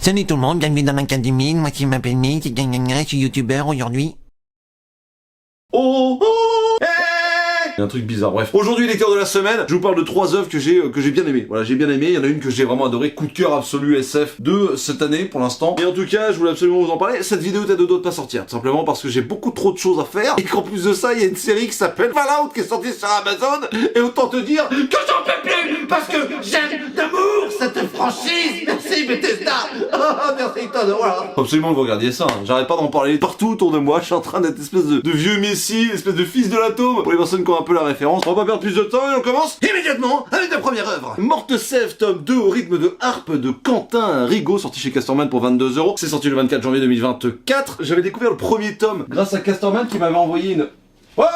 Salut tout le monde, bienvenue dans l'Académie, moi qui m'appelle Mick, je suis youtubeur aujourd'hui. Oh, oh, hey. Il y a un truc bizarre, bref. Aujourd'hui, lecteur de la semaine, je vous parle de 3 œuvres que j'ai bien aimées. Voilà, j'ai bien aimé, il y en a une que j'ai vraiment adoré, coup de cœur absolu SF de cette année pour l'instant. Et en tout cas, je voulais absolument vous en parler. Cette vidéo est à deux doigts de pas sortir, tout simplement parce que j'ai beaucoup trop de choses à faire et qu'en plus de ça, il y a une série qui s'appelle Fallout qui est sortie sur Amazon et autant te dire que j'en peux plus parce que j'aime d'amour cette franchise. Merci Bethesda. Merci Todd, voilà. Faut absolument que vous regardiez ça, hein. J'arrête pas d'en parler partout autour de moi, je suis en train d'être espèce de vieux messie, espèce de fils de l'atome. Pour les personnes qui ont un peu la référence, on va pas perdre plus de temps et on commence immédiatement avec la première œuvre. Morte Sève, tome 2 au rythme de harpe de Quentin Rigaud, sorti chez Casterman pour 22€. C'est sorti le 24 janvier 2024. J'avais découvert le premier tome grâce à Casterman qui m'avait envoyé une... Wow.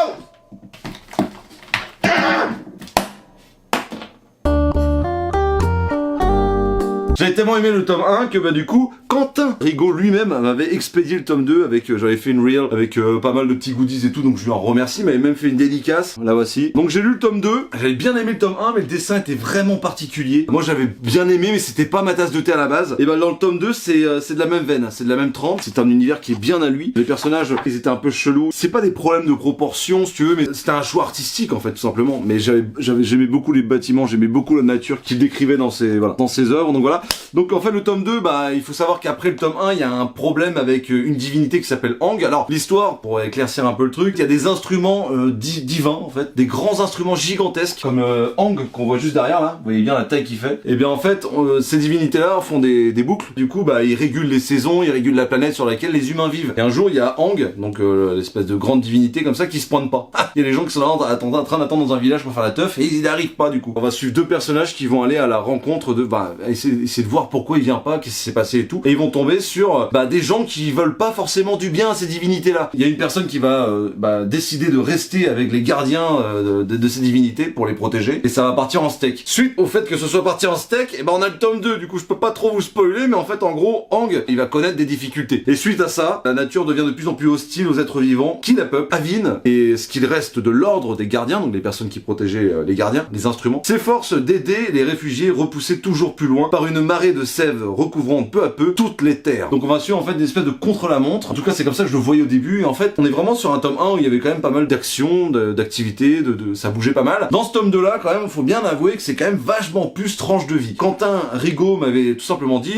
J'avais tellement aimé le tome 1 que du coup, Quentin Rigaud lui-même m'avait expédié le tome 2 avec, j'avais fait une reel avec pas mal de petits goodies et tout, donc je lui en remercie, il m'avait même fait une dédicace, la voici. Donc j'ai lu le tome 2, j'avais bien aimé le tome 1, mais le dessin était vraiment particulier. Moi j'avais bien aimé, mais c'était pas ma tasse de thé à la base. Et ben dans le tome 2, c'est de la même veine, c'est de la même trempe, c'est un univers qui est bien à lui. Les personnages, ils étaient un peu chelous. C'est pas des problèmes de proportion, si tu veux, mais c'était un choix artistique en fait, tout simplement. Mais j'aimais beaucoup les bâtiments, j'aimais beaucoup la nature qu'il décrivait dans ses œuvres, donc voilà. Donc en fait le tome 2, il faut savoir qu'après le tome 1, il y a un problème avec une divinité qui s'appelle Ang. Alors l'histoire, pour éclaircir un peu le truc, il y a des instruments divins en fait, des grands instruments gigantesques comme Ang qu'on voit juste derrière là, vous voyez bien la taille qu'il fait. Et bien en fait, ces divinités là font des boucles, du coup ils régulent les saisons, ils régulent la planète sur laquelle les humains vivent. Et un jour il y a Ang, donc l'espèce de grande divinité comme ça qui se pointe pas. Il y a des gens qui sont là en train d'attendre dans un village pour faire la teuf et ils n'y arrivent pas du coup. On va suivre deux personnages qui vont aller à la rencontre de, essayer de voir pourquoi il vient pas, qu'est-ce qui s'est passé et tout. Et ils vont tomber sur des gens qui veulent pas forcément du bien à ces divinités là. Il y a une personne qui va décider de rester avec les gardiens de ces divinités pour les protéger et ça va partir en steak. Suite au fait que ce soit parti en steak, on a le tome 2, du coup je peux pas trop vous spoiler, mais en fait en gros Ang il va connaître des difficultés. Et suite à ça, la nature devient de plus en plus hostile aux êtres vivants qui la peuplent. Avin et ce qu'il reste de l'ordre des gardiens, donc les personnes qui protégeaient les gardiens, les instruments, s'efforcent d'aider les réfugiés repoussés toujours plus loin par une marée de sève recouvrant peu à peu toutes les terres. Donc on va suivre en fait une espèce de contre-la-montre. En tout cas c'est comme ça que je le voyais au début. Et en fait on est vraiment sur un tome 1 où il y avait quand même pas mal d'actions, d'activités, ça bougeait pas mal. Dans ce tome 2 là quand même, faut bien avouer que c'est quand même vachement plus tranche de vie. Quentin Rigaud m'avait tout simplement dit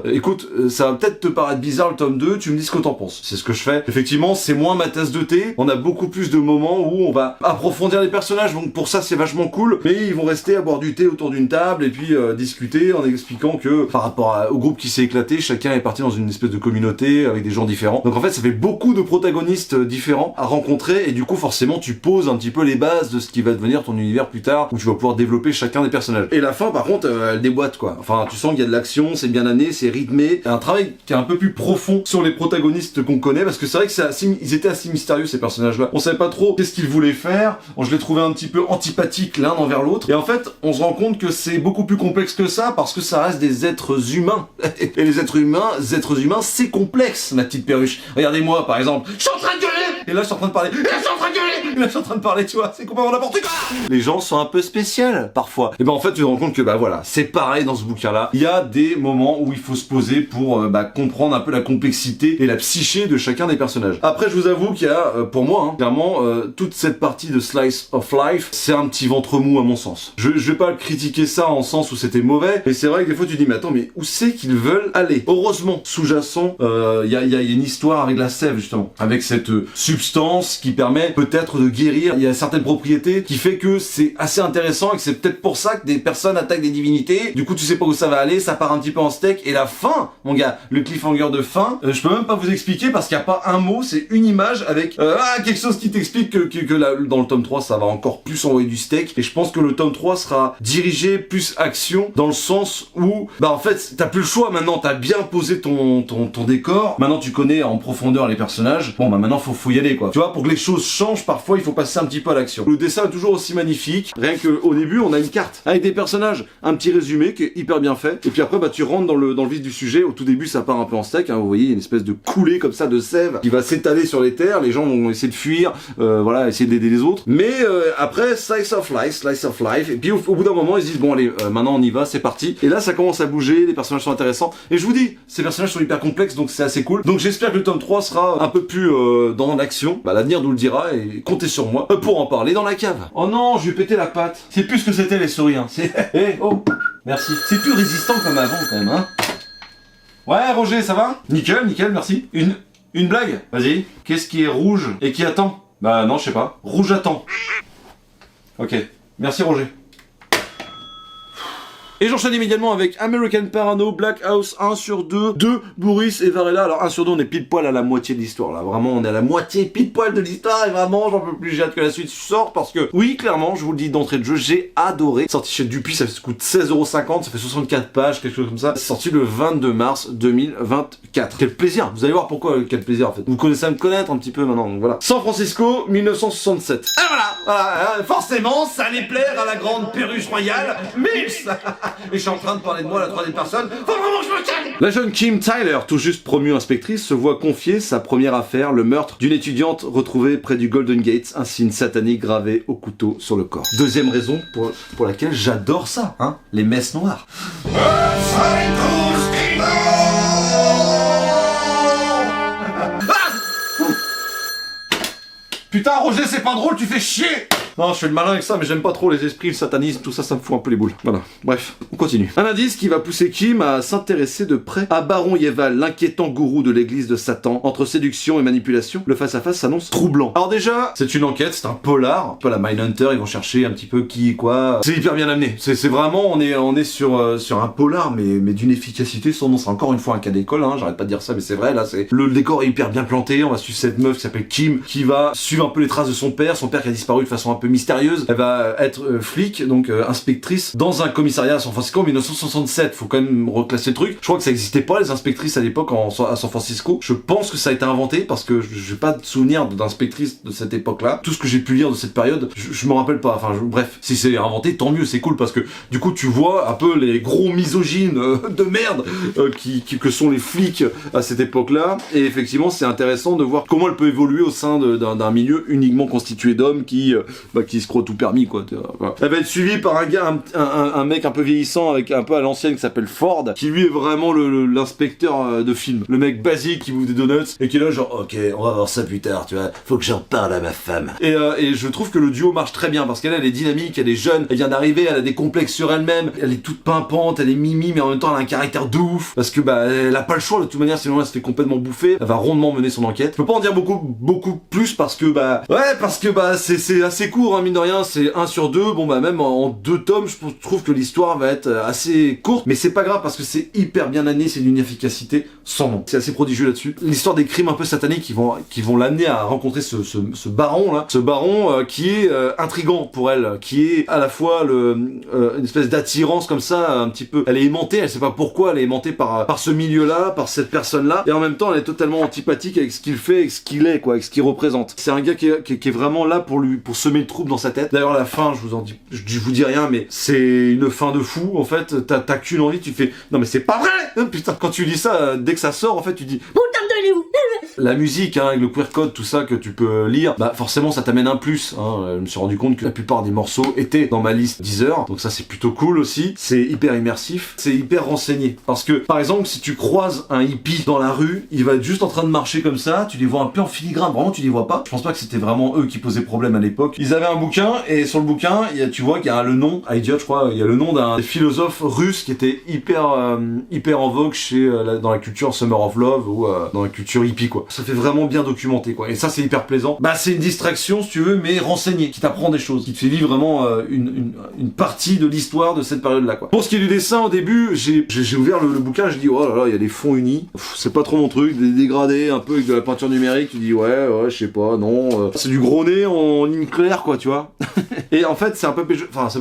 écoute, ça va peut-être te paraître bizarre le tome 2, tu me dis ce que t'en penses. C'est ce que je fais. Effectivement c'est moins ma tasse de thé, on a beaucoup plus de moments où on va approfondir les personnages, donc pour ça c'est vachement cool, mais ils vont rester à boire du thé autour d'une table et puis discuter en expliquant que par rapport au groupe qui s'est éclaté, chacun est parti dans une espèce de communauté avec des gens différents. Donc en fait ça fait beaucoup de protagonistes différents à rencontrer et du coup forcément tu poses un petit peu les bases de ce qui va devenir ton univers plus tard, où tu vas pouvoir développer chacun des personnages. Et la fin par contre elle déboîte quoi. Enfin tu sens qu'il y a de l'action, c'est bien amené, c'est rythmé, un travail qui est un peu plus profond sur les protagonistes qu'on connaît, parce que c'est vrai que ils étaient assez mystérieux ces personnages là. On savait pas trop qu'est-ce qu'ils voulaient faire, je les trouvais un petit peu antipathiques l'un envers l'autre, et en fait on se rend compte que c'est beaucoup plus complexe que ça, parce que ça reste des êtres humains. Et les êtres humains, c'est complexe, ma petite perruche. Regardez-moi par exemple, je suis en train de gueuler, et là je suis en train de parler, et là je suis en train de gueuler, et là je suis en train de parler, tu vois, c'est complètement n'importe quoi. Les gens sont un peu spéciaux parfois. Et en fait tu te rends compte que voilà, c'est pareil dans ce bouquin là. Il y a des moments où il faut se poser pour comprendre un peu la complexité et la psyché de chacun des personnages. Après je vous avoue qu'il y a, pour moi, clairement, toute cette partie de Slice of Life, c'est un petit ventre mou à mon sens. Je vais pas critiquer ça en sens où c'était mauvais, mais c'est vrai que des fois tu dis mais attends, mais où c'est qu'ils veulent aller? Heureusement, sous-jacent, il y a une histoire avec la sève justement, avec cette substance qui permet peut-être de guérir. Il y a certaines propriétés qui fait que c'est assez intéressant et que c'est peut-être pour ça que des personnes attaquent des divinités. Du coup tu sais pas où ça va aller, ça part un petit peu en steak, et la fin, mon gars, le cliffhanger de fin, je peux même pas vous expliquer parce qu'il y a pas un mot, c'est une image avec quelque chose qui t'explique que là, dans le tome 3 ça va encore plus envoyer du steak, et je pense que le tome 3 sera dirigé plus action, dans le sens où en fait t'as plus le choix maintenant, t'as bien posé ton décor, maintenant tu connais en profondeur les personnages, maintenant faut y aller. aider quoi. Tu vois, pour que les choses changent, parfois il faut passer un petit peu à l'action. Le dessin est toujours aussi magnifique, rien qu'au début on a une carte avec des personnages, un petit résumé qui est hyper bien fait, et puis après bah tu rentres dans le vif du sujet. Au tout début ça part un peu en steak, hein, vous voyez, il y a une espèce de coulée comme ça de sève qui va s'étaler sur les terres, les gens vont essayer de fuir, voilà, essayer d'aider les autres, mais après slice of life, et puis au bout d'un moment ils se disent bon allez, maintenant on y va, c'est parti, et là ça commence à bouger, les personnages sont intéressants, et je vous dis, ces personnages sont hyper complexes, donc c'est assez cool, donc j'espère que le tome 3 sera un peu plus dans l'action, bah l'avenir nous le dira, et comptez sur moi pour en parler dans la cave. Oh non, je vais péter la patte, c'est plus ce que c'était les souris, hein. C'est... Hey, oh, merci. C'est plus résistant comme avant quand même, hein. Ouais, Roger, ça va? Nickel, merci. Une blague? Vas-y. Qu'est-ce qui est rouge et qui attend? Bah non, je sais pas. Rouge attend. Ok. Merci, Roger. Et j'enchaîne immédiatement avec American Parano, Black House 1 sur 2, de Boris et Varela. Alors 1 sur 2, on est pile poil à la moitié de l'histoire là. Vraiment, on est à la moitié pile poil de l'histoire et vraiment, j'en peux plus, j'ai hâte que la suite sorte parce que, oui, clairement, je vous le dis d'entrée de jeu, j'ai adoré. Sorti chez Dupuis, ça coûte 16,50€, ça fait 64 pages, quelque chose comme ça. C'est sorti le 22 mars 2024. Quel plaisir, vous allez voir pourquoi, quel plaisir en fait. Vous commencez à me connaître un petit peu maintenant, donc voilà. San Francisco, 1967. Et voilà, forcément, ça allait plaire à la grande perruche royale, Mills. Et je suis en train de parler de moi à la troisième personne. Faut vraiment que je me calme. La jeune Kim Tyler, tout juste promue inspectrice, se voit confier sa première affaire, le meurtre d'une étudiante retrouvée près du Golden Gate, un signe satanique gravé au couteau sur le corps. Deuxième raison pour laquelle j'adore ça, hein, les messes noires. Putain, Roger, c'est pas drôle, tu fais chier! Non, je fais le malin avec ça, mais j'aime pas trop les esprits, le satanisme, tout ça, ça me fout un peu les boules. Voilà, bref, on continue. Un indice qui va pousser Kim à s'intéresser de près à Baron Yeval, l'inquiétant gourou de l'église de Satan. Entre séduction et manipulation, le face-à-face s'annonce troublant. Alors déjà, c'est une enquête, c'est un polar, un peu la Mindhunter, ils vont chercher un petit peu qui et quoi. C'est hyper bien amené, c'est vraiment, on est sur un polar, mais d'une efficacité sans nom. C'est encore une fois un cas d'école, hein, j'arrête pas de dire ça, mais c'est vrai, là, le décor est hyper bien planté, on va suivre cette meuf qui s'appelle Kim, qui va suivre un peu les traces de son père qui a disparu de façon un peu mystérieuse. Elle va être flic, donc inspectrice, dans un commissariat à San Francisco en 1967. Faut quand même reclasser le truc. Je crois que ça existait pas, les inspectrices à l'époque à San Francisco. Je pense que ça a été inventé parce que j'ai pas de souvenir d'inspectrice de cette époque-là. Tout ce que j'ai pu lire de cette période, je me rappelle pas. Enfin, bref, si c'est inventé, tant mieux, c'est cool parce que du coup, tu vois un peu les gros misogynes de merde que sont les flics à cette époque-là. Et effectivement, c'est intéressant de voir comment elle peut évoluer au sein d'un milieu uniquement constitué d'hommes qui se croit tout permis, quoi. Voilà. Elle va être suivie par un gars, un mec un peu vieillissant, avec un peu à l'ancienne, qui s'appelle Ford, qui lui est vraiment l'inspecteur de film. Le mec basique qui bouffe des donuts, et qui est là genre, ok, on va voir ça plus tard, tu vois, faut que j'en parle à ma femme. Et je trouve que le duo marche très bien, parce qu'elle est dynamique, elle est jeune, elle vient d'arriver, elle a des complexes sur elle-même, elle est toute pimpante, elle est mimi, mais en même temps elle a un caractère de ouf, parce que elle a pas le choix de toute manière, sinon elle se fait complètement bouffer, elle va rondement mener son enquête. Je peux pas en dire beaucoup plus, parce que c'est assez court, hein, mine de rien, c'est 1 sur 2, bon même en 2 tomes, je trouve que l'histoire va être assez courte, mais c'est pas grave parce que c'est hyper bien amené, c'est d'une efficacité sans nom. C'est assez prodigieux là-dessus. L'histoire des crimes un peu sataniques qui vont l'amener à rencontrer ce baron là, qui est intrigant pour elle, qui est à la fois une espèce d'attirance comme ça, un petit peu. Elle est aimantée, elle sait pas pourquoi, elle est aimantée par ce milieu-là, par cette personne-là, et en même temps elle est totalement antipathique avec ce qu'il fait, avec ce qu'il est, quoi, avec ce qu'il représente. C'est un gars qui est vraiment là pour semer le trouble dans sa tête. D'ailleurs, à la fin, je vous dis rien, mais c'est une fin de fou, en fait. T'as qu'une envie, tu fais, non mais c'est pas vrai! Putain, quand tu lis ça, dès que ça sort, en fait, tu dis, la musique, hein, avec le queer code, tout ça que tu peux lire, forcément ça t'amène un plus, hein. Je me suis rendu compte que la plupart des morceaux étaient dans ma liste Deezer, donc ça c'est plutôt cool aussi. C'est hyper immersif, c'est hyper renseigné. Parce que, par exemple, si tu croises un hippie dans la rue, il va être juste en train de marcher comme ça, tu les vois un peu en filigrane, vraiment tu les vois pas. Je pense pas que c'était vraiment eux qui posaient problème à l'époque. Ils avaient un bouquin, et sur le bouquin, tu vois qu'il y a le nom, Idiot je crois, il y a le nom d'un philosophe russe qui était hyper en vogue dans la culture Summer of Love, ou dans la culture hippie, quoi. Ça fait vraiment bien documenté, quoi. Et ça, c'est hyper plaisant. C'est une distraction, si tu veux, mais renseignée, qui t'apprend des choses, qui te fait vivre vraiment une partie de l'histoire de cette période-là, quoi. Pour ce qui est du dessin, au début, j'ai ouvert le bouquin, j'ai dit, oh là là, il y a des fonds unis. C'est pas trop mon truc, des dégradés, un peu avec de la peinture numérique. Tu dis, ouais, je sais pas, non. C'est du gros nez en ligne claire, quoi, tu vois. Et en fait, ça peut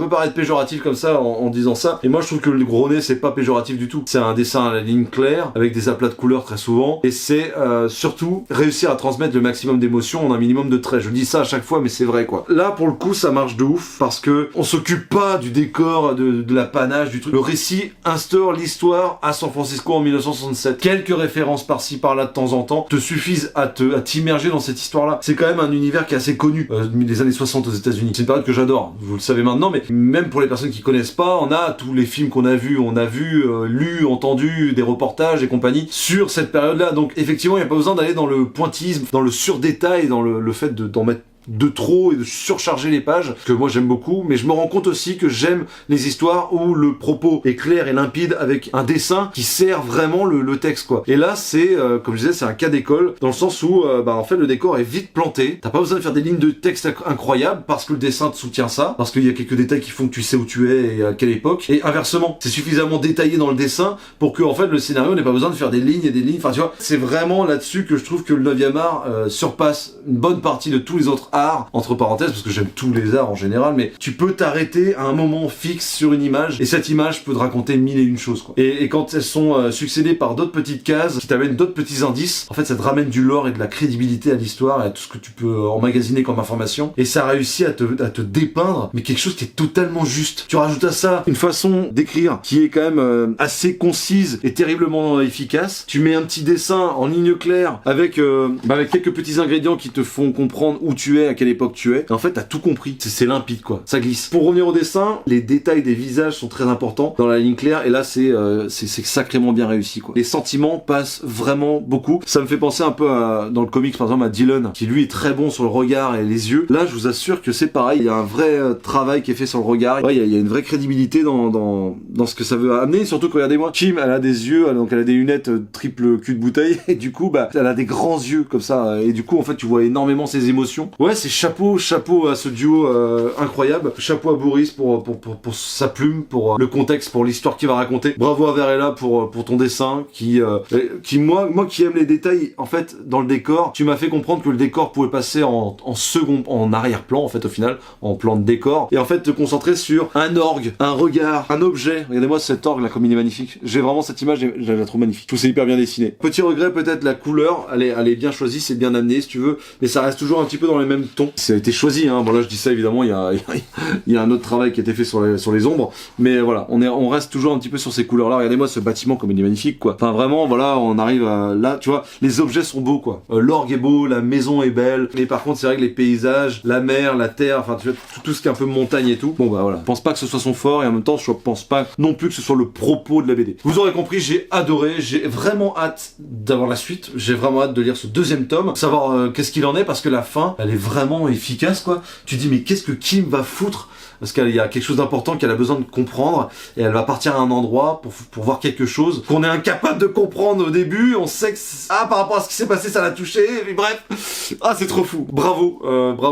paraître péjoratif comme ça, en disant ça. Et moi, je trouve que le gros nez, c'est pas péjoratif du tout. C'est un dessin à la ligne claire, avec des aplats de couleurs très souvent. Et c'est surtout réussir à transmettre le maximum d'émotions en un minimum de traits. Je dis ça à chaque fois, mais c'est vrai quoi. Là, pour le coup, ça marche de ouf parce que on s'occupe pas du décor, de la panache, du truc. Le récit instaure l'histoire à San Francisco en 1967. Quelques références par-ci par-là de temps en temps te suffisent à t'immerger dans cette histoire-là. C'est quand même un univers qui est assez connu des années 60 aux États-Unis. C'est une période que j'adore. Vous le savez maintenant, mais même pour les personnes qui connaissent pas, on a tous les films qu'on a vus, lu, entendu des reportages et compagnie sur cette période-là. Donc effectivement, il n'y a pas besoin d'aller dans le pointillisme, dans le surdétail, dans le fait d'en mettre de trop et de surcharger les pages, que moi j'aime beaucoup, mais je me rends compte aussi que j'aime les histoires où le propos est clair et limpide avec un dessin qui sert vraiment le texte quoi. Et là c'est, comme je disais, c'est un cas d'école, dans le sens où en fait le décor est vite planté, t'as pas besoin de faire des lignes de texte incroyables parce que le dessin te soutient ça, parce qu'il y a quelques détails qui font que tu sais où tu es et à quelle époque, et inversement, c'est suffisamment détaillé dans le dessin pour que en fait le scénario n'ait pas besoin de faire des lignes et des lignes, enfin tu vois, c'est vraiment là-dessus que je trouve que le 9e art surpasse une bonne partie de tous les autres arts, entre parenthèses, parce que j'aime tous les arts en général, mais tu peux t'arrêter à un moment fixe sur une image, et cette image peut te raconter mille et une choses, quoi. Et quand elles sont succédées par d'autres petites cases, qui t'amènent d'autres petits indices, en fait ça te ramène du lore et de la crédibilité à l'histoire, et à tout ce que tu peux emmagasiner comme information, et ça réussit à te dépeindre, mais quelque chose qui est totalement juste. Tu rajoutes à ça une façon d'écrire qui est quand même assez concise et terriblement efficace, tu mets un petit dessin en ligne claire, avec quelques petits ingrédients qui te font comprendre où tu es, à quelle époque tu es. Et en fait, t'as tout compris. C'est limpide, quoi. Ça glisse. Pour revenir au dessin, les détails des visages sont très importants dans la ligne claire. Et là, c'est sacrément bien réussi, quoi. Les sentiments passent vraiment beaucoup. Ça me fait penser un peu dans le comics, par exemple, à Dylan, qui lui est très bon sur le regard et les yeux. Là, je vous assure que c'est pareil. Il y a un vrai travail qui est fait sur le regard. Ouais, il y a une vraie crédibilité dans ce que ça veut amener. Surtout que, regardez-moi, Kim, elle a des yeux, donc elle a des lunettes triple cul de bouteille. Et du coup, elle a des grands yeux comme ça. Et du coup, en fait, tu vois énormément ses émotions. Ouais, c'est chapeau à ce duo incroyable. Chapeau à Boris pour sa plume, pour le contexte, pour l'histoire qu'il va raconter. Bravo à Varela pour ton dessin qui moi qui aime les détails, en fait, dans le décor, tu m'as fait comprendre que le décor pouvait passer en arrière-plan, en fait, au final, en plan de décor, et en fait te concentrer sur un orgue, un regard, un objet. Regardez-moi cet orgue là, comme il est magnifique. J'ai vraiment cette image, je la trouve magnifique. Je trouve que c'est hyper bien dessiné. Petit regret peut-être, la couleur, elle est bien choisie, c'est bien amené si tu veux, mais ça reste toujours un petit peu dans les mêmes tons. Ça a été choisi, hein. Bon là je dis ça évidemment, il y a un autre travail qui a été fait sur les ombres, mais voilà, on reste toujours un petit peu sur ces couleurs là. Regardez-moi ce bâtiment comme il est magnifique, quoi. Enfin vraiment, voilà, on arrive à, là, tu vois, les objets sont beaux, quoi. L'orgue est beau, la maison est belle, mais par contre c'est vrai que les paysages, la mer, la terre, enfin tu vois, tout ce qui est un peu montagne et tout, bon voilà, je pense pas que ce soit son fort, et en même temps je pense pas non plus que ce soit le propos de la BD. Vous aurez compris, j'ai adoré, j'ai vraiment hâte d'avoir la suite, j'ai vraiment hâte de lire ce deuxième tome, savoir qu'est-ce qu'il en est, parce que la fin, elle est vraiment efficace, quoi. Tu dis mais qu'est-ce que Kim va foutre, parce qu'il y a quelque chose d'important qu'elle a besoin de comprendre, et elle va partir à un endroit pour voir quelque chose qu'on est incapable de comprendre au début. On sait que par rapport à ce qui s'est passé, ça l'a touché, mais bref, c'est trop fou. Bravo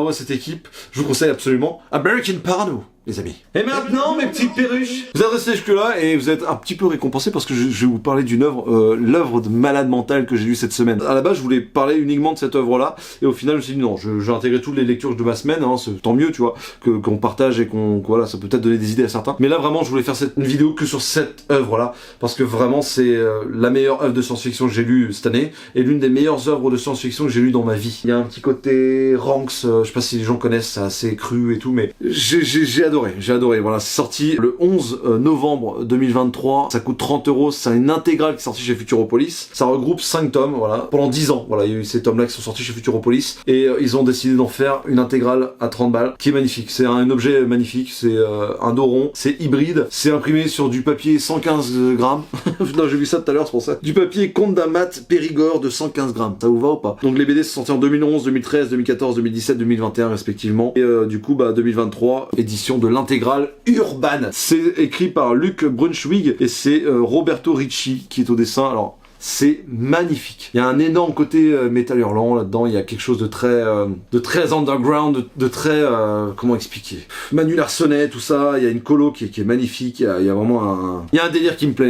à cette équipe, je vous conseille absolument American Porno, les amis. Et maintenant, mes petites perruches, vous êtes restés jusque-là et vous êtes un petit peu récompensés parce que je vais vous parler d'une œuvre, l'œuvre de malade mental que j'ai lue cette semaine. À la base, je voulais parler uniquement de cette œuvre-là, et au final, je me suis dit non, je vais intégrer toutes les lectures de ma semaine, hein, tant mieux, tu vois, qu'on partage et voilà, ça peut peut-être donner des idées à certains. Mais là, vraiment, je voulais faire une vidéo que sur cette œuvre-là, parce que vraiment, c'est la meilleure œuvre de science-fiction que j'ai lue cette année, et l'une des meilleures œuvres de science-fiction que j'ai lues dans ma vie. Il y a un petit côté Ranks, je sais pas si les gens connaissent, c'est assez cru et tout, mais j'ai adoré, voilà, c'est sorti le 11 novembre 2023, ça coûte 30€, c'est une intégrale qui est sortie chez Futuropolis, ça regroupe 5 tomes, voilà, pendant 10 ans, voilà, il y a eu ces tomes-là qui sont sortis chez Futuropolis, et ils ont décidé d'en faire une intégrale à 30 balles, qui est magnifique, c'est un objet magnifique, c'est un dos rond, c'est hybride, c'est imprimé sur du papier 115 grammes, non, j'ai vu ça tout à l'heure, c'est pour ça, du papier Comte d'un mat Périgord de 115 grammes, ça vous va ou pas? Donc les BD sont sortis en 2011, 2013, 2014, 2017, 2021 respectivement, et du coup, 2023, édition de l'intégrale Urban. C'est écrit par Luc Brunswick et c'est Roberto Ricci qui est au dessin. Alors c'est magnifique. Il y a un énorme côté Metal Hurlant là-dedans, il y a quelque chose de très underground, de très comment expliquer, Manu Larsonnet, tout ça, il y a une colo qui est magnifique, il y a vraiment il y a un délire qui me plaît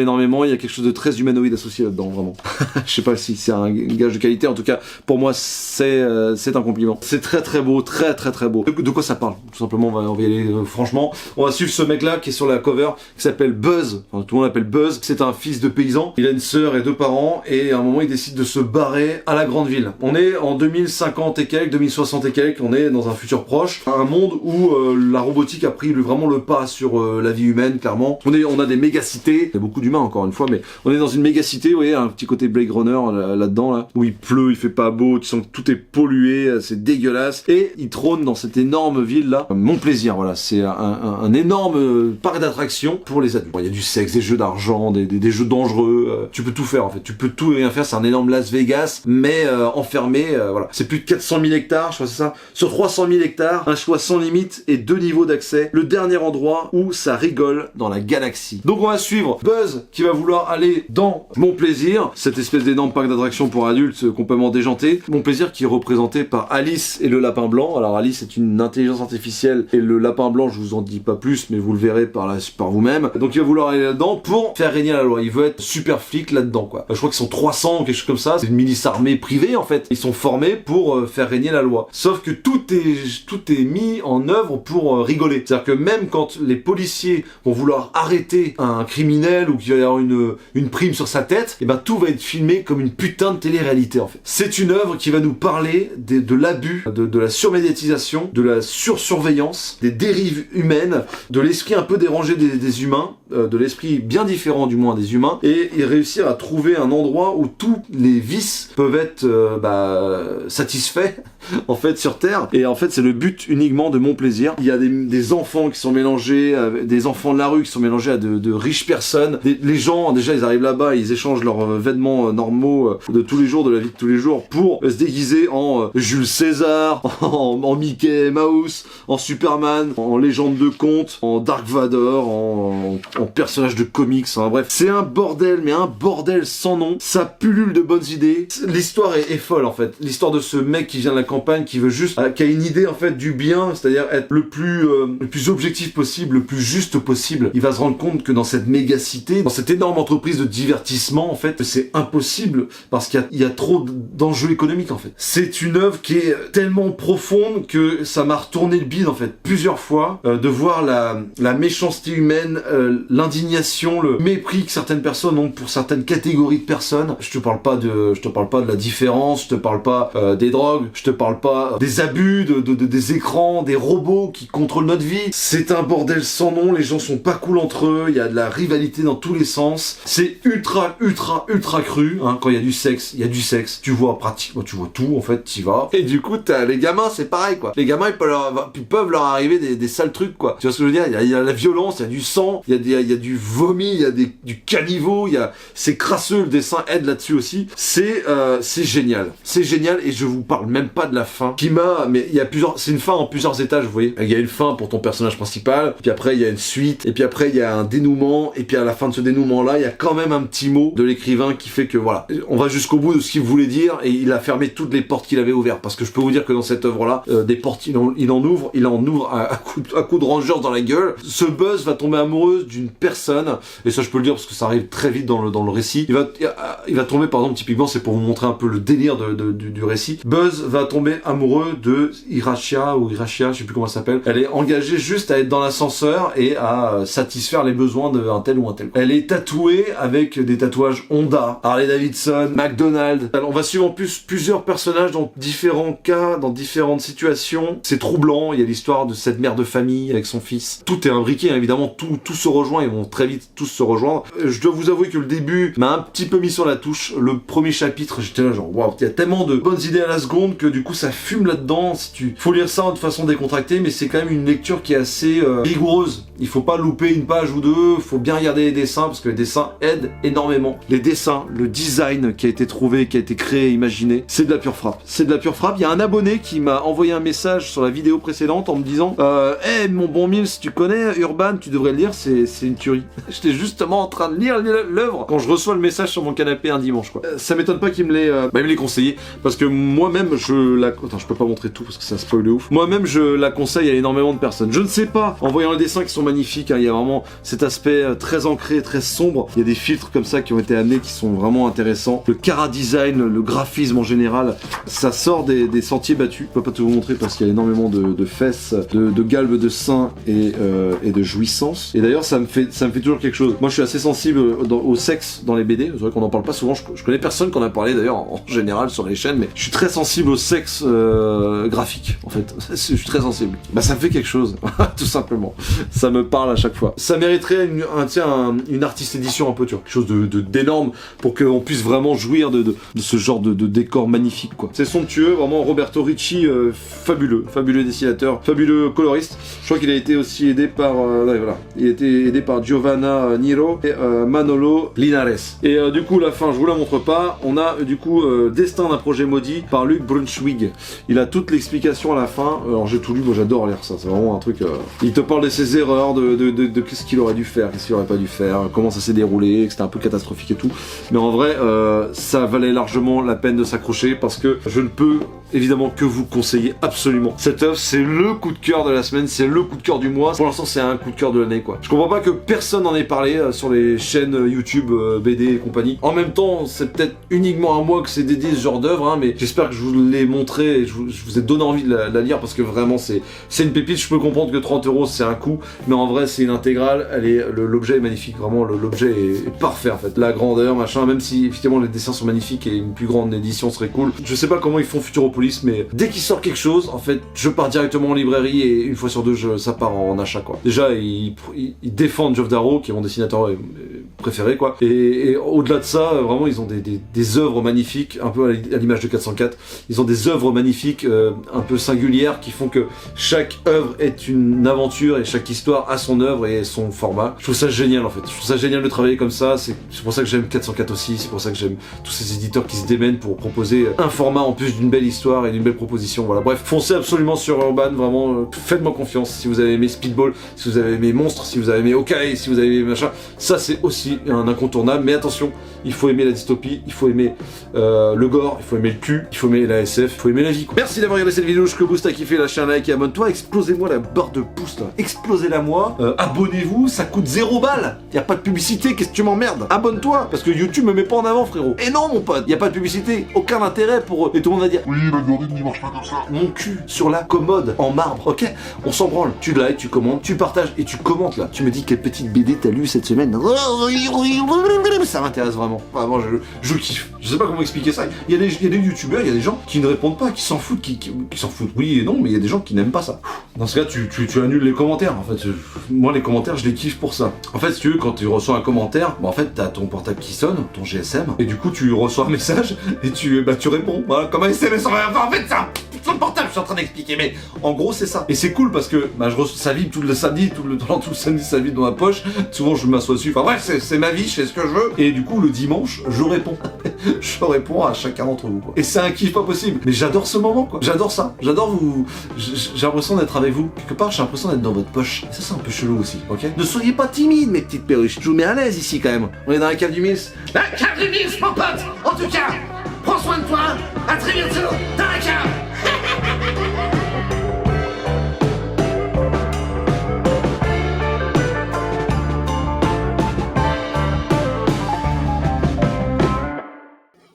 énormément. Il y a quelque chose de très humanoïde associé là-dedans, vraiment. Je sais pas si c'est un gage de qualité, en tout cas pour moi c'est un compliment. C'est très beau, très beau. De quoi ça parle? Tout simplement, on va y aller franchement. On va suivre ce mec là qui est sur la cover, qui s'appelle Buzz, enfin, tout le monde l'appelle Buzz. C'est un fils de paysan Il a une sœur et 2 parents, et à un moment il décide de se barrer à la grande ville. On est en 2050 et quelques, 2060 et quelques, on est dans un futur proche, un monde où la robotique a pris vraiment le pas sur la vie humaine, clairement. On a des méga-cités, il y a beaucoup d'humains encore une fois, mais on est dans une méga-cité, vous voyez, un petit côté Blade Runner là-dedans, là, où il pleut, il fait pas beau, tu sens que tout est pollué, c'est dégueulasse, et il trône dans cette énorme ville là. Mon plaisir, voilà, c'est un énorme parc d'attractions pour les adultes. Bon, il y a du sexe, des jeux d'argent, des jeux dangereux, tu peux tout faire en fait, tu peux tout et rien faire, c'est un énorme Las Vegas, mais enfermé, voilà. C'est plus de 400 000 hectares, je crois que c'est ça. Sur 300 000 hectares, un choix sans limite et 2 niveaux d'accès, le dernier endroit où ça rigole dans la galaxie. Donc on va suivre Buzz qui va vouloir aller dans Mon Plaisir, cette espèce d'énorme parc d'attractions pour adultes complètement déjanté. Mon Plaisir qui est représenté par Alice et le lapin blanc. Alors Alice est une intelligence artificielle et le lapin blanc, je vous en dis pas plus, mais vous le verrez par vous-même. Donc il va vouloir aller là-dedans pour faire régner la loi. Il veut être super flic là-dedans, quoi. Je crois qu'ils sont 300 ou quelque chose comme ça. C'est une milice armée privée en fait. Ils sont formés pour faire régner la loi. Sauf que tout est mis en œuvre pour rigoler. C'est-à-dire que même quand les policiers vont vouloir arrêter un criminel ou qu'il va y avoir une prime sur sa tête, et ben tout va être filmé comme une putain de télé-réalité en fait. C'est une œuvre qui va nous parler de l'abus, de la surmédiatisation, de la sursurveillance, des dérives humaines, de l'esprit un peu dérangé des humains, de l'esprit bien différent du moins des humains, et réussir à trouver un endroit où tous les vices peuvent être satisfaits en fait sur Terre. Et en fait c'est le but uniquement de Mon Plaisir. Il y a des enfants qui sont mélangés, des enfants de la rue qui sont mélangés à de riches personnes. Les gens déjà ils arrivent là-bas, ils échangent leurs vêtements normaux de tous les jours, de la vie de tous les jours, pour se déguiser en Jules César, en Mickey Mouse, en Superman, en légende de conte, en Dark Vador, en personnage de comics, hein, bref. C'est un bordel, mais un bordel sans nom. Ça pullule de bonnes idées. L'histoire est folle en fait. L'histoire de ce mec qui vient de la campagne, qui veut juste, qui a une idée en fait du bien, c'est-à-dire être le plus objectif possible, le plus juste possible. Il va se rendre compte que dans cette méga cité, dans cette énorme entreprise de divertissement en fait, c'est impossible parce qu'il y a trop d'enjeux économiques en fait. C'est une œuvre qui est tellement profonde que ça m'a retourné le bide en fait plusieurs fois, de voir la méchanceté humaine, l'indignation, le mépris que certaines personnes ont pour certaines catégories de personnes. Je te parle pas de la différence, je te parle pas des drogues, je te parle pas des abus des écrans, des robots qui contrôlent notre vie. C'est un bordel sans nom, les gens sont pas cool entre eux, il y a de la rivalité dans tous les sens. C'est ultra cru, hein. Quand il y a du sexe, il y a du sexe. Tu vois pratiquement, tu vois tout en fait, t'y vas. Et du coup, t'as les gamins, c'est pareil quoi. Les gamins, ils peuvent leur arriver des sales trucs quoi. Tu vois ce que je veux dire? Il y a la violence, il y a du sang, il y a du vomi, il y a du caniveau, c'est crasseux, le dessin aide là-dessus aussi. C'est génial. C'est génial et je vous parle même pas de la fin mais c'est une fin en plusieurs étages, vous voyez. Il y a une fin pour ton personnage principal, puis après il y a une suite, et puis après il y a un dénouement, et puis à la fin de ce dénouement-là, il y a quand même un petit mot de l'écrivain qui fait que voilà, on va jusqu'au bout de ce qu'il voulait dire, et il a fermé toutes les portes qu'il avait ouvertes, parce que je peux vous dire que dans cette œuvre-là, des portes, il en ouvre à coups de rangers dans la gueule. Ce Buzz va tomber amoureux d'une personne, et ça je peux le dire parce que ça arrive très vite dans le récit. Il va tomber, par exemple, typiquement, c'est pour vous montrer un peu le délire du récit. Buzz va tomber amoureux de Irachia, je sais plus comment elle s'appelle. Elle est engagée juste à être dans l'ascenseur et à satisfaire les besoins d'un tel ou un tel. Elle est tatouée avec des tatouages Honda, Harley Davidson, McDonald's. Alors, on va suivre en plus plusieurs personnages dans différents cas, dans différentes situations. C'est troublant, il y a l'histoire de cette mère de famille avec son fils. Tout est imbriqué, hein, évidemment, tout se rejoint, ils vont très vite tous se rejoindre. Je dois vous avouer que le début m'a un petit peu mis sur la touche. Le premier chapitre, j'étais là genre, waouh, il y a tellement de bonnes idées à la seconde que du coup ça fume là-dedans. Faut lire ça de façon décontractée, mais c'est quand même une lecture qui est assez rigoureuse. Il faut pas louper une page ou deux, faut bien regarder les dessins parce que les dessins aident énormément. Les dessins, le design qui a été trouvé, qui a été créé, imaginé, c'est de la pure frappe. C'est de la pure frappe. Il y a un abonné qui m'a envoyé un message sur la vidéo précédente en me disant hey, mon bon Mills, tu connais Urban, tu devrais le lire, c'est une tuerie. J'étais justement en train de lire l'œuvre quand je reçois le message sur mon canapé un dimanche quoi. Ça m'étonne pas qu'il me l'ait conseillé parce que moi-même attends, je peux pas montrer tout parce que ça spoil de ouf. Moi-même je la conseille à énormément de personnes. Je ne sais pas, en voyant les dessins qui sont magnifiques, hein, il y a vraiment cet aspect très ancré, très sombre. Il y a des filtres comme ça qui ont été amenés qui sont vraiment intéressants. Le chara-design, le graphisme en général, ça sort des sentiers battus. Je peux pas te vous montrer parce qu'il y a énormément de fesses, de galbes de seins et de jouissance. Et d'ailleurs ça me fait toujours quelque chose. Moi je suis assez sensible au sexe dans les BD. C'est vrai qu'on en parle pas souvent. Je connais personne qui en a parlé d'ailleurs en général sur les chaînes, mais je suis très sensible au sexe graphique en fait. Je suis très sensible. Bah ça me fait quelque chose, tout simplement. Ça me parle à chaque fois. Ça mériterait une artiste édition un peu, tu vois, quelque chose d'énorme pour qu'on puisse vraiment jouir de ce genre de décor magnifique quoi. C'est somptueux, vraiment Roberto Ricci, fabuleux dessinateur, fabuleux coloriste. Je crois qu'il a été aussi aidé par, voilà, il a été aidé par Giovanna Niro et Manolo Linares. Et du coup la fin, je vous la montre pas. On a du coup Destin d'un projet maudit par Luc Brunswig. Il a toute l'explication à la fin. Alors j'ai tout lu, moi j'adore lire ça. C'est vraiment un truc. Il te parle de ses erreurs, de qu'est-ce qu'il aurait dû faire, qu'est-ce qu'il aurait pas dû faire, comment ça s'est déroulé, que c'était un peu catastrophique et tout. Mais en vrai, ça valait largement la peine de s'accrocher parce que je ne peux évidemment que vous conseiller absolument cette œuvre. C'est le coup de cœur de la semaine, c'est le coup de cœur du mois. Pour l'instant, c'est un coup de cœur de l'année quoi. Je comprends pas que personne n'en ait parlé sur les chaînes YouTube, BD et compagnie. En même temps, c'est peut-être uniquement à moi que c'est dédié ce genre d'œuvre, hein, mais j'espère que je vous l'ai montré et je vous ai donné envie de la lire parce que vraiment c'est une pépite. Je peux comprendre que 30€ c'est un coup, mais en vrai c'est une intégrale. L'objet est magnifique, vraiment l'objet est parfait en fait. La grandeur, machin, même si effectivement les dessins sont magnifiques et une plus grande édition serait cool. Je sais pas comment ils font Futuropolis, mais dès qu'il sort quelque chose, en fait, je pars directement en librairie et une fois sur deux, ça part en achat quoi. Déjà, ils défendent Geoff Darrow, qui est mon dessinateur préféré quoi. Et au-delà de ça, vraiment, ils ont des œuvres magnifiques, un peu à l'image de 404. Ils ont des œuvres magnifiques, un peu singulières, qui font que chaque œuvre est une aventure et chaque histoire a son œuvre et son format. Je trouve ça génial en fait. Je trouve ça génial de travailler comme ça. C'est pour ça que j'aime 404 aussi. C'est pour ça que j'aime tous ces éditeurs qui se démènent pour proposer un format en plus d'une belle histoire et d'une belle proposition. Voilà. Bref, foncez absolument sur Urban. Vraiment, faites-moi confiance. Si vous avez aimé Speedball, si vous avez aimé Monstre, si vous avez aimé Hawkeye, si vous avez aimé machin, ça c'est aussi un incontournable. Mais attention, il faut aimer la dystopie, il faut aimer le gore, il faut aimer le cul, il faut aimer la SF, il faut aimer la vie quoi. Merci d'avoir regardé cette vidéo jusqu'au bout. Si t'as kiffé, lâchez un like et abonne-toi. Explosez-moi la barre de pouce là. Explosez-la moi. Abonnez-vous, ça coûte 0 balles. Y a pas de publicité, qu'est-ce que tu m'emmerdes? Abonne-toi, parce que YouTube me met pas en avant frérot. Et non mon pote, y a pas de publicité, aucun intérêt pour eux. Et tout le monde va dire Oui, l'algorithme il marche pas comme ça. mon cul sur la commode en marbre, ok? On s'en branle. Tu likes, tu commentes, tu partages et tu commentes là. Tu me dis quelle petite BD t'as lu cette semaine. Ça m'intéresse vraiment. Vraiment, je kiffe. Je sais pas comment expliquer ça. Il y a des youtubeurs, il y a des gens qui ne répondent pas, qui s'en foutent, qui s'en foutent. Oui et non, mais il y a des gens qui n'aiment pas ça. Dans ce cas, tu annules les commentaires. En fait, moi les commentaires, je les kiffe pour ça. En fait, si tu veux, quand tu reçois un commentaire, en fait, t'as ton portable qui sonne, ton GSM, et du coup, tu reçois un message et tu réponds. Voilà, comme un SMS. En fait, ça. Sur le portable, je suis en train d'expliquer, mais en gros c'est ça. Et c'est cool parce que ça vibre tout le samedi, tout le samedi ça vibre dans ma poche. Souvent je m'assois dessus. Enfin bref, c'est ma vie, je fais ce que je veux. Et du coup le dimanche, je réponds. Je réponds à chacun d'entre vous quoi. Et c'est un kiff pas possible. Mais j'adore ce moment quoi. J'adore ça. J'adore vous. J'ai l'impression d'être avec vous. Quelque part, j'ai l'impression d'être dans votre poche. Et ça c'est un peu chelou aussi, ok? Ne soyez pas timides mes petites perruches. Je vous mets à l'aise ici quand même. On est dans la cave du Mills. La cave du Mills, mon pote. En tout cas, prends soin de toi. À très bientôt dans la cave.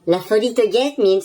La folie te guette, Mills.